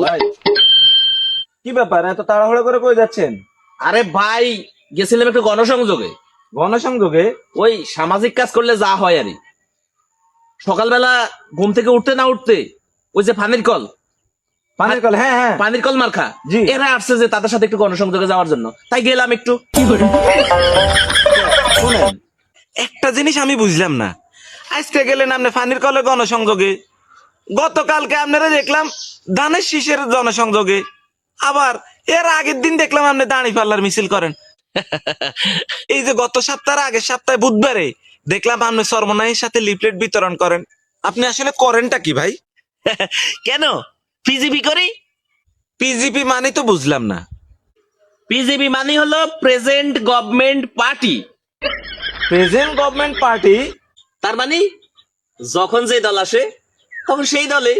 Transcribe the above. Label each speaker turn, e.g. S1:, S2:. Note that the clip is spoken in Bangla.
S1: ভাই কি ব্যাপার এত তাড়াহুড়ো করে কই যাচ্ছেন?
S2: আরে ভাই, গেছিলাম একটু গণসংযোগে।
S1: গণসংযোগে?
S2: ওই সামাজিক কাজ করলে যা হয় আরই। সকালবেলা ঘুম থেকে উঠতে না উঠতে ওই যে পানির কল,
S1: পানির কল, হ্যাঁ হ্যাঁ।
S2: পানির কল মার্কা,
S1: জি।
S2: এরা আসছে যে তাদের সাথে একটু গণসংযোগে যাওয়ার জন্য, তাই গেলাম একটু।
S1: শুনেন, একটা জিনিস আমি বুঝলাম না, আজকে গেলেন আপনি পানির কলে গণসংযোগে, গতকালকে আপনারা দেখলাম ধানের শীষের জনসংযোগে, আবার এর আগের দিন দেখলাম আপনি দাঁড়ি পাল্লার মিছিল করেন। এই যে গত সপ্তাহের আগের সপ্তাহে বুধবারে দেখলাম আপনি সর্বনায়ের সাথে লিফলেট বিতরণ করেন। আপনি আসলে করেনটা কি ভাই?
S2: কেন পিজিবি করি?
S1: পিজিপি মানে তো বুঝলাম না।
S2: পিজিবি মানে হলো present government party.
S1: Present government party?
S2: তার মানে যখন যে দল আসে তখন সেই দলে